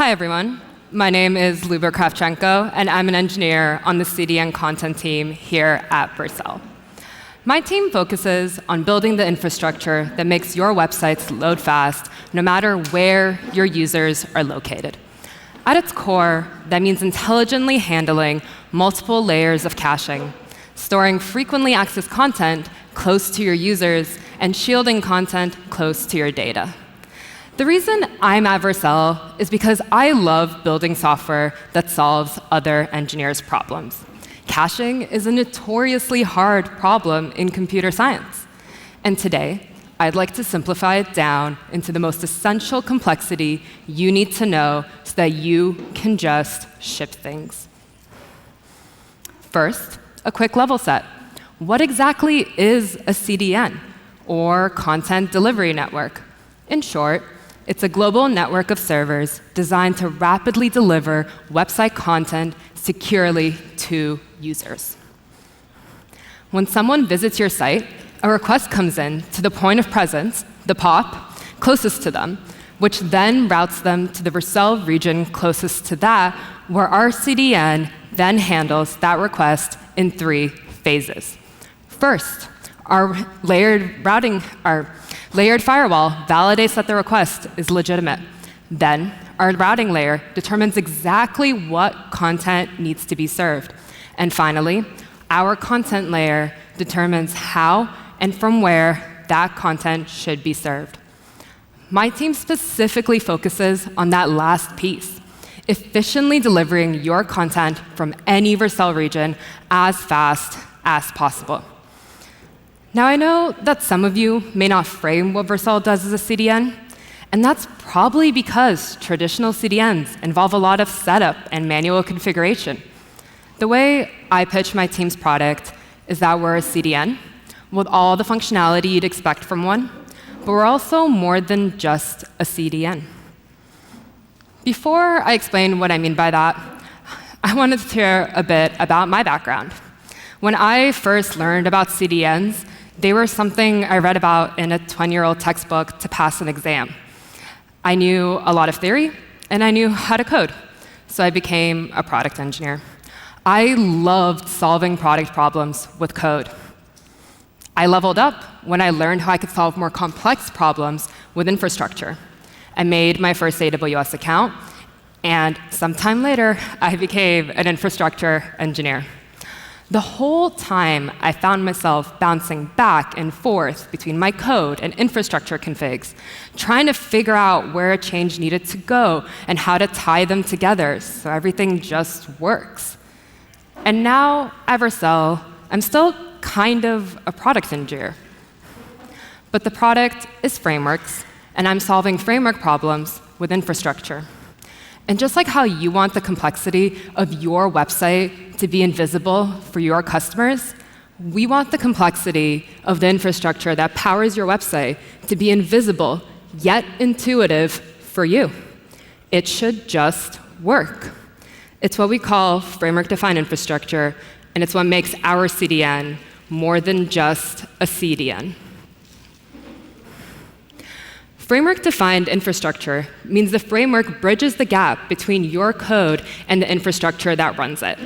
Hi, everyone. My name is Luba Kravchenko, and I'm an engineer on the CDN content team here at Vercel. My team focuses on building the infrastructure that makes your websites load fast, no matter where your users are located. At its core, that means intelligently handling multiple layers of caching, storing frequently accessed content close to your users, and shielding content close to your data. The reason I'm at Vercel is because I love building software that solves other engineers' problems. Caching is a notoriously hard problem in computer science. And today, I'd like to simplify it down into the most essential complexity you need to know so that you can just ship things. First, a quick level set. What exactly is a CDN, or Content Delivery Network? In short, it's a global network of servers designed to rapidly deliver website content securely to users. When someone visits your site, a request comes in to the point of presence, the POP, closest to them, which then routes them to the Vercel region closest to that, where our CDN then handles that request in 3 phases. First, our layered firewall validates that the request is legitimate. Then, our routing layer determines exactly what content needs to be served. And finally, our content layer determines how and from where that content should be served. My team specifically focuses on that last piece, efficiently delivering your content from any Vercel region as fast as possible. Now, I know that some of you may not frame what Vercel does as a CDN, and that's probably because traditional CDNs involve a lot of setup and manual configuration. The way I pitch my team's product is that we're a CDN with all the functionality you'd expect from one, but we're also more than just a CDN. Before I explain what I mean by that, I wanted to share a bit about my background. When I first learned about CDNs, they were something I read about in a 20-year-old textbook to pass an exam. I knew a lot of theory, and I knew how to code, so I became a product engineer. I loved solving product problems with code. I leveled up when I learned how I could solve more complex problems with infrastructure. I made my first AWS account, and sometime later, I became an infrastructure engineer. The whole time, I found myself bouncing back and forth between my code and infrastructure configs, trying to figure out where a change needed to go and how to tie them together so everything just works. And now, at Vercel, I'm still kind of a product engineer. But the product is frameworks, and I'm solving framework problems with infrastructure. And just like how you want the complexity of your website to be invisible for your customers, we want the complexity of the infrastructure that powers your website to be invisible, yet intuitive for you. It should just work. It's what we call framework-defined infrastructure, and it's what makes our CDN more than just a CDN. Framework-defined infrastructure means the framework bridges the gap between your code and the infrastructure that runs it.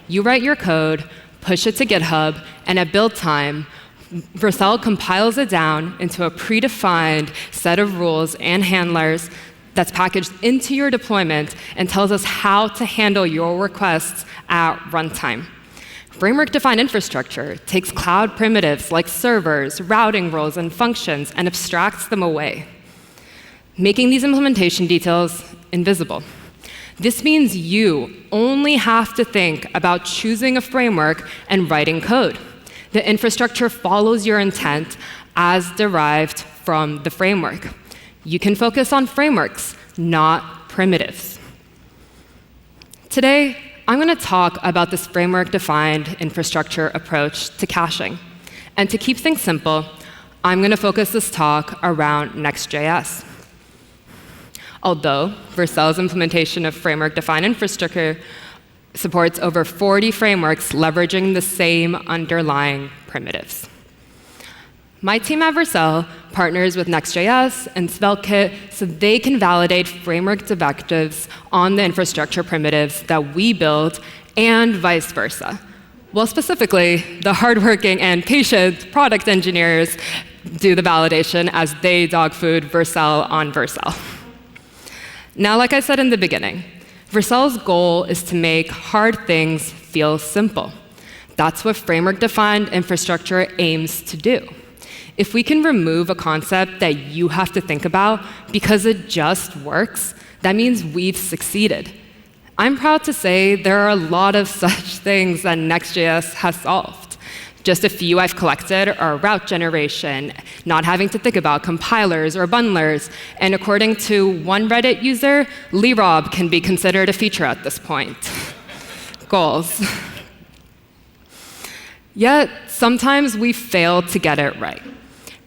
You write your code, push it to GitHub, and at build time, Vercel compiles it down into a predefined set of rules and handlers that's packaged into your deployment and tells us how to handle your requests at runtime. Framework-defined infrastructure takes cloud primitives like servers, routing roles, and functions and abstracts them away, making these implementation details invisible. This means you only have to think about choosing a framework and writing code. The infrastructure follows your intent as derived from the framework. You can focus on frameworks, not primitives. Today, I'm going to talk about this framework-defined infrastructure approach to caching. And to keep things simple, I'm going to focus this talk around Next.js. Although Vercel's implementation of framework-defined infrastructure supports over 40 frameworks leveraging the same underlying primitives. My team at Vercel partners with Next.js and SvelteKit so they can validate framework directives on the infrastructure primitives that we build and vice versa. Well, specifically, the hardworking and patient product engineers do the validation as they dog food Vercel on Vercel. Now, like I said in the beginning, Vercel's goal is to make hard things feel simple. That's what framework-defined infrastructure aims to do. If we can remove a concept that you have to think about because it just works, that means we've succeeded. I'm proud to say there are a lot of such things that Next.js has solved. Just a few I've collected are route generation, not having to think about compilers or bundlers, and according to one Reddit user, Lerob can be considered a feature at this point. Goals. Yet, sometimes we fail to get it right.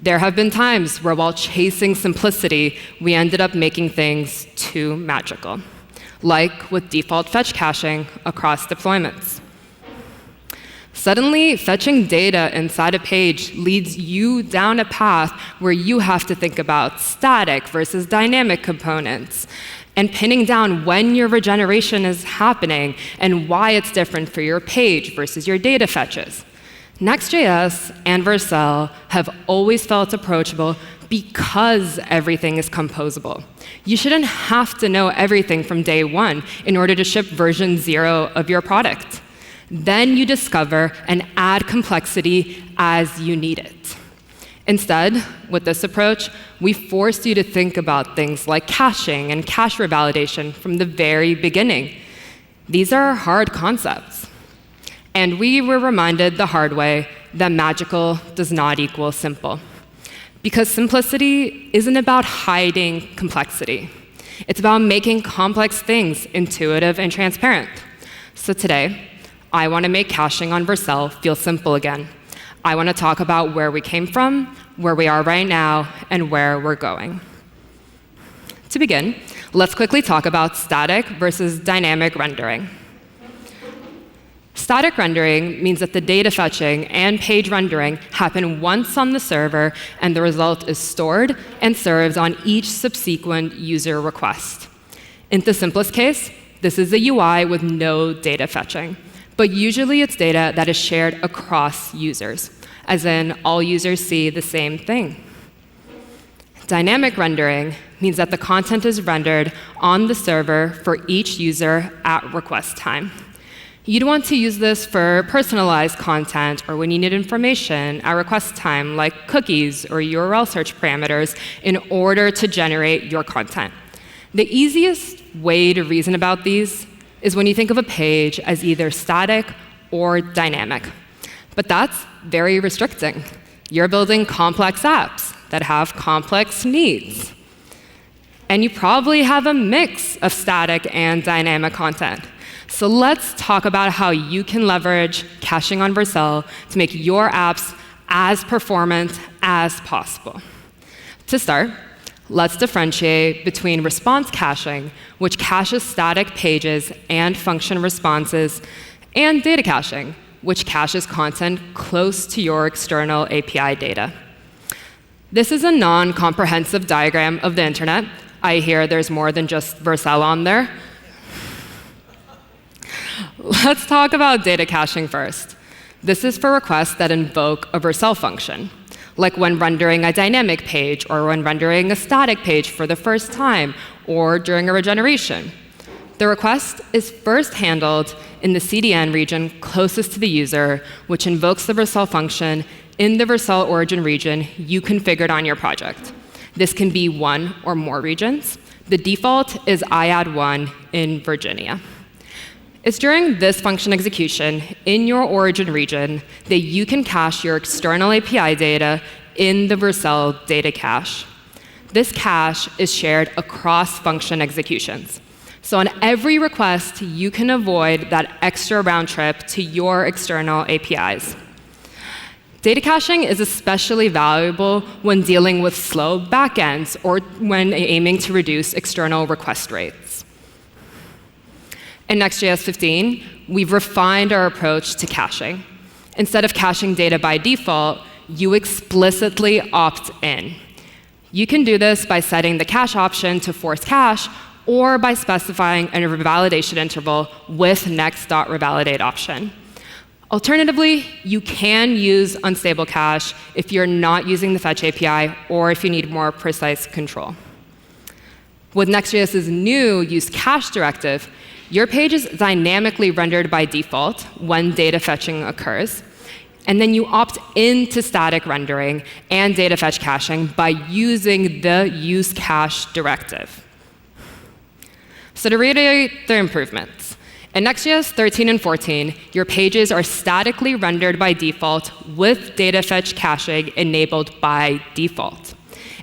There have been times where while chasing simplicity, we ended up making things too magical, like with default fetch caching across deployments. Suddenly, fetching data inside a page leads you down a path where you have to think about static versus dynamic components, and pinning down when your regeneration is happening and why it's different for your page versus your data fetches. Next.js and Vercel have always felt approachable because everything is composable. You shouldn't have to know everything from day one in order to ship version 0 of your product. Then you discover and add complexity as you need it. Instead, with this approach, we force you to think about things like caching and cache revalidation from the very beginning. These are hard concepts. And we were reminded the hard way that magical does not equal simple. Because simplicity isn't about hiding complexity. It's about making complex things intuitive and transparent. So today, I want to make caching on Vercel feel simple again. I want to talk about where we came from, where we are right now, and where we're going. To begin, let's quickly talk about static versus dynamic rendering. Static rendering means that the data fetching and page rendering happen once on the server, and the result is stored and served on each subsequent user request. In the simplest case, this is a UI with no data fetching. But usually it's data that is shared across users, as in all users see the same thing. Dynamic rendering means that the content is rendered on the server for each user at request time. You'd want to use this for personalized content or when you need information at request time, like cookies or URL search parameters, in order to generate your content. The easiest way to reason about these is when you think of a page as either static or dynamic. But that's very restricting. You're building complex apps that have complex needs. And you probably have a mix of static and dynamic content. So let's talk about how you can leverage caching on Vercel to make your apps as performant as possible. To start, let's differentiate between response caching, which caches static pages and function responses, and data caching, which caches content close to your external API data. This is a non-comprehensive diagram of the internet. I hear there's more than just Vercel on there. Let's talk about data caching first. This is for requests that invoke a Vercel function, like when rendering a dynamic page or when rendering a static page for the first time or during a regeneration. The request is first handled in the CDN region closest to the user, which invokes the Vercel function in the Vercel origin region you configured on your project. This can be one or more regions. The default is IAD1 in Virginia. It's during this function execution in your origin region that you can cache your external API data in the Vercel data cache. This cache is shared across function executions. So on every request, you can avoid that extra round trip to your external APIs. Data caching is especially valuable when dealing with slow backends or when aiming to reduce external request rates. In Next.js 15, we've refined our approach to caching. Instead of caching data by default, you explicitly opt in. You can do this by setting the cache option to force cache, or by specifying a revalidation interval with next.revalidate option. Alternatively, you can use unstable cache if you're not using the fetch API or if you need more precise control. With Next.js's new use cache directive, your page is dynamically rendered by default when data fetching occurs. And then you opt into static rendering and data fetch caching by using the use cache directive. So to reiterate the improvements, in Next.js 13 and 14, your pages are statically rendered by default with data fetch caching enabled by default.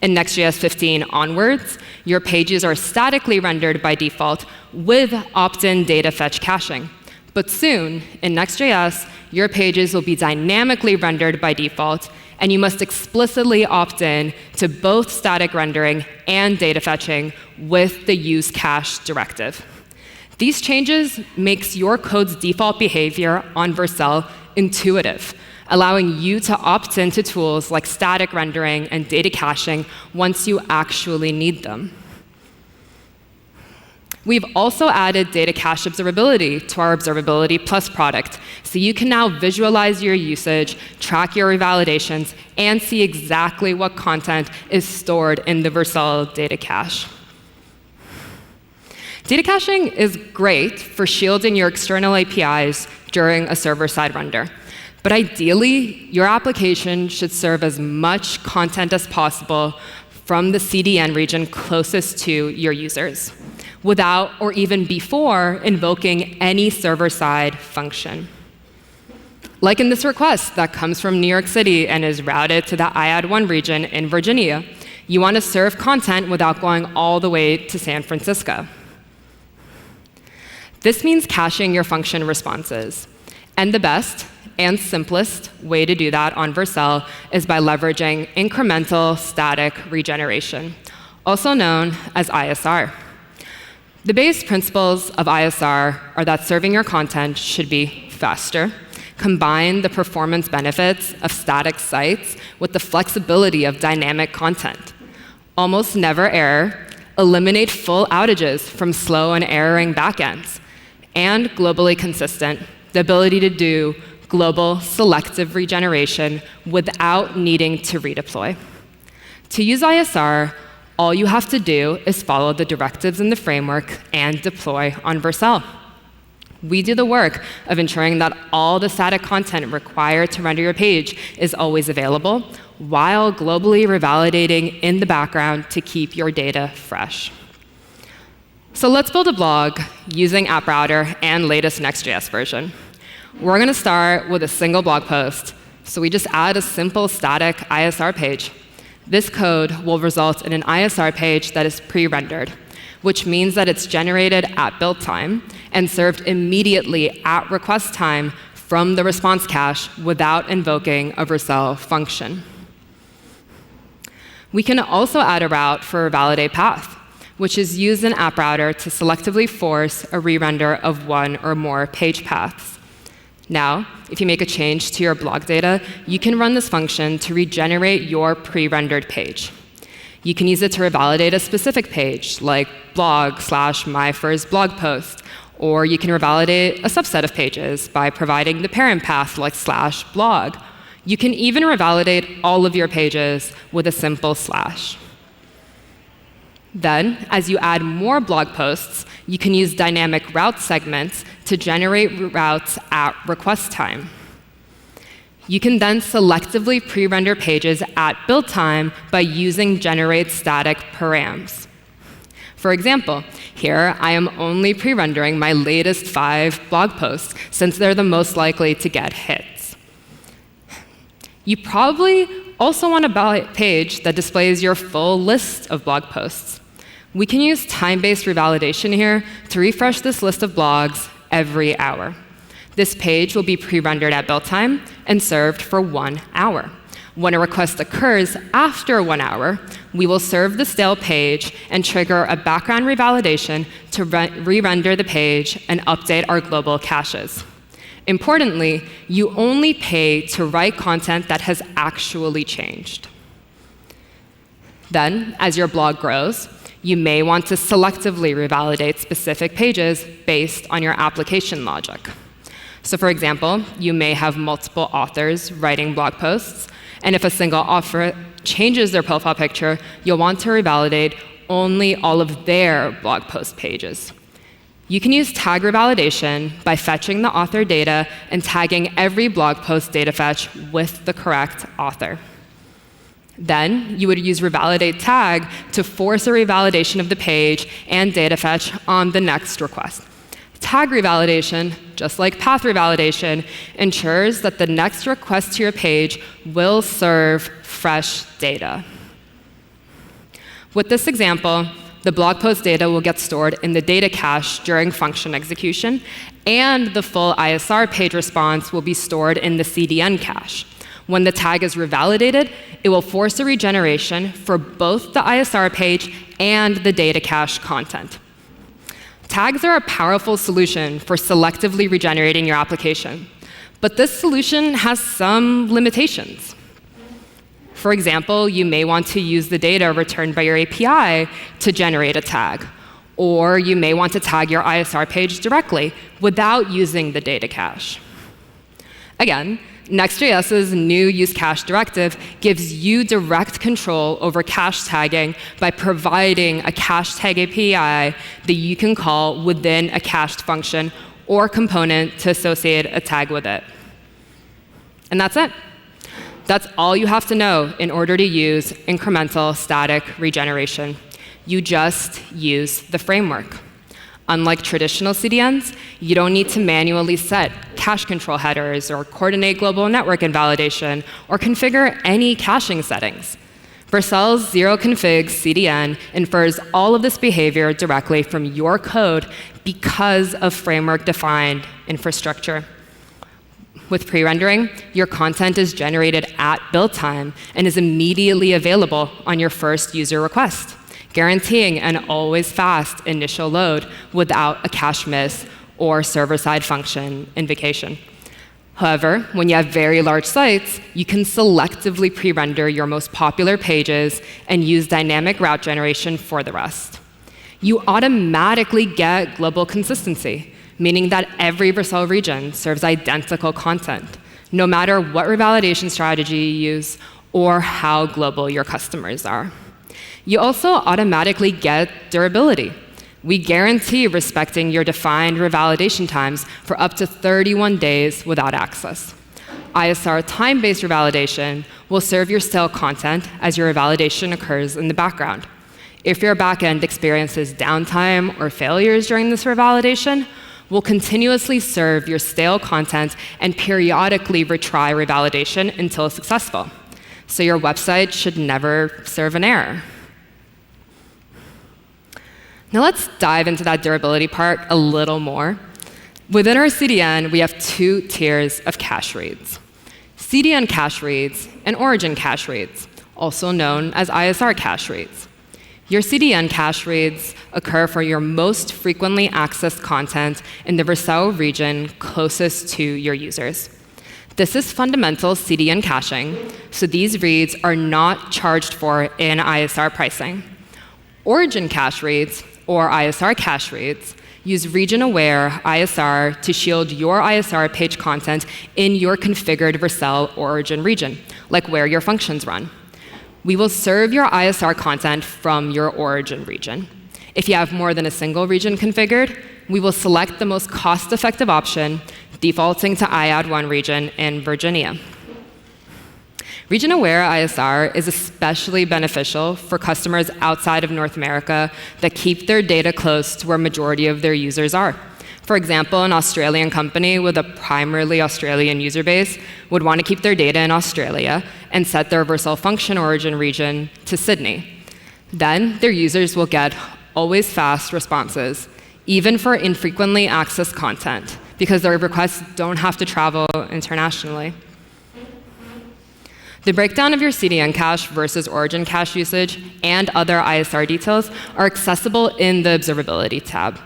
In Next.js 15 onwards, your pages are statically rendered by default with opt-in data fetch caching. But soon, in Next.js, your pages will be dynamically rendered by default, and you must explicitly opt in to both static rendering and data fetching with the use cache directive. These changes makes your code's default behavior on Vercel intuitive, allowing you to opt into tools like static rendering and data caching once you actually need them. We've also added data cache observability to our Observability Plus product, so you can now visualize your usage, track your revalidations, and see exactly what content is stored in the Vercel data cache. Data caching is great for shielding your external APIs during a server-side render. But ideally, your application should serve as much content as possible from the CDN region closest to your users, without or even before invoking any server-side function. Like in this request that comes from New York City and is routed to the IAD1 region in Virginia, you want to serve content without going all the way to San Francisco. This means caching your function responses. And the best and simplest way to do that on Vercel is by leveraging incremental static regeneration, also known as ISR. The base principles of ISR are that serving your content should be faster, combine the performance benefits of static sites with the flexibility of dynamic content, almost never error, eliminate full outages from slow and erroring backends, and globally consistent, the ability to do global selective regeneration without needing to redeploy. To use ISR, all you have to do is follow the directives in the framework and deploy on Vercel. We do the work of ensuring that all the static content required to render your page is always available, while globally revalidating in the background to keep your data fresh. So let's build a blog using App Router and latest Next.js version. We're going to start with a single blog post, so we just add a simple static ISR page. This code will result in an ISR page that is pre-rendered, which means that it's generated at build time and served immediately at request time from the response cache without invoking a Vercel function. We can also add a route for a validate path, which is used in App Router to selectively force a re-render of one or more page paths. Now, if you make a change to your blog data, you can run this function to regenerate your pre-rendered page. You can use it to revalidate a specific page, like blog/myfirstblogpost, or you can revalidate a subset of pages by providing the parent path, like /blog. You can even revalidate all of your pages with a simple /. Then, as you add more blog posts, you can use dynamic route segments to generate routes at request time. You can then selectively pre-render pages at build time by using generate static params. For example, here I am only pre-rendering my latest 5 blog posts, since they're the most likely to get hits. You probably also want a page that displays your full list of blog posts. We can use time-based revalidation here to refresh this list of blogs every hour. This page will be pre-rendered at build time and served for 1 hour. When a request occurs after 1 hour, we will serve the stale page and trigger a background revalidation to re-render the page and update our global caches. Importantly, you only pay to write content that has actually changed. Then, as your blog grows, you may want to selectively revalidate specific pages based on your application logic. So for example, you may have multiple authors writing blog posts, and if a single author changes their profile picture, you'll want to revalidate only all of their blog post pages. You can use tag revalidation by fetching the author data and tagging every blog post data fetch with the correct author. Then you would use revalidate tag to force a revalidation of the page and data fetch on the next request. Tag revalidation, just like path revalidation, ensures that the next request to your page will serve fresh data. With this example, the blog post data will get stored in the data cache during function execution, and the full ISR page response will be stored in the CDN cache. When the tag is revalidated, it will force a regeneration for both the ISR page and the data cache content. Tags are a powerful solution for selectively regenerating your application, but this solution has some limitations. For example, you may want to use the data returned by your API to generate a tag, or you may want to tag your ISR page directly without using the data cache. Again, Next.js's new use cache directive gives you direct control over cache tagging by providing a cache tag API that you can call within a cached function or component to associate a tag with it. And that's it. That's all you have to know in order to use incremental static regeneration. You just use the framework. Unlike traditional CDNs, you don't need to manually set cache control headers or coordinate global network invalidation or configure any caching settings. Vercel's zero-config CDN infers all of this behavior directly from your code because of framework-defined infrastructure. With pre-rendering, your content is generated at build time and is immediately available on your first user request, guaranteeing an always fast initial load without a cache miss or server-side function invocation. However, when you have very large sites, you can selectively pre-render your most popular pages and use dynamic route generation for the rest. You automatically get global consistency, meaning that every Vercel region serves identical content, no matter what revalidation strategy you use or how global your customers are. You also automatically get durability. We guarantee respecting your defined revalidation times for up to 31 days without access. ISR time-based revalidation will serve your stale content as your revalidation occurs in the background. If your backend experiences downtime or failures during this revalidation, we'll continuously serve your stale content and periodically retry revalidation until successful. So your website should never serve an error. Now let's dive into that durability part a little more. Within our CDN, we have two tiers of cache reads: CDN cache reads and origin cache reads, also known as ISR cache reads. Your CDN cache reads occur for your most frequently accessed content in the Vercel region closest to your users. This is fundamental CDN caching, so these reads are not charged for in ISR pricing. Origin cache reads, or ISR cache reads, use region-aware ISR to shield your ISR page content in your configured Vercel origin region, like where your functions run. We will serve your ISR content from your origin region. If you have more than a single region configured, we will select the most cost-effective option, defaulting to IAD1 region in Virginia. Region-aware ISR is especially beneficial for customers outside of North America that keep their data close to where majority of their users are. For example, an Australian company with a primarily Australian user base would want to keep their data in Australia and set their Vercel function origin region to Sydney. Then their users will get always fast responses, even for infrequently accessed content, because their requests don't have to travel internationally. The breakdown of your CDN cache versus origin cache usage and other ISR details are accessible in the Observability tab.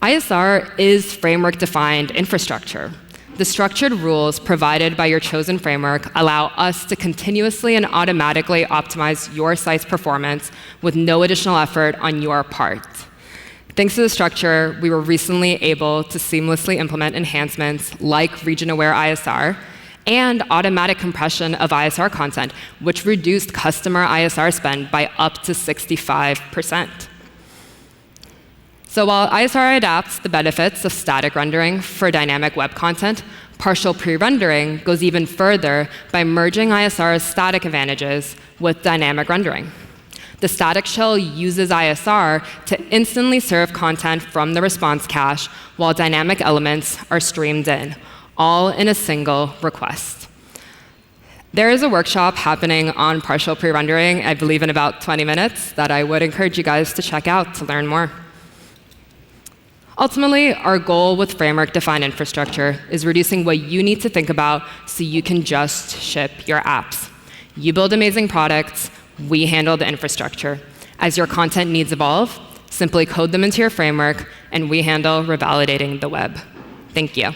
ISR is framework-defined infrastructure. The structured rules provided by your chosen framework allow us to continuously and automatically optimize your site's performance with no additional effort on your part. Thanks to the structure, we were recently able to seamlessly implement enhancements like region-aware ISR and automatic compression of ISR content, which reduced customer ISR spend by up to 65%. So while ISR adapts the benefits of static rendering for dynamic web content, partial pre-rendering goes even further by merging ISR's static advantages with dynamic rendering. The static shell uses ISR to instantly serve content from the response cache, while dynamic elements are streamed in, all in a single request. There is a workshop happening on partial pre-rendering, I believe in about 20 minutes, that I would encourage you guys to check out to learn more. Ultimately, our goal with framework-defined infrastructure is reducing what you need to think about so you can just ship your apps. You build amazing products, we handle the infrastructure. As your content needs evolve, simply code them into your framework, and we handle revalidating the web. Thank you.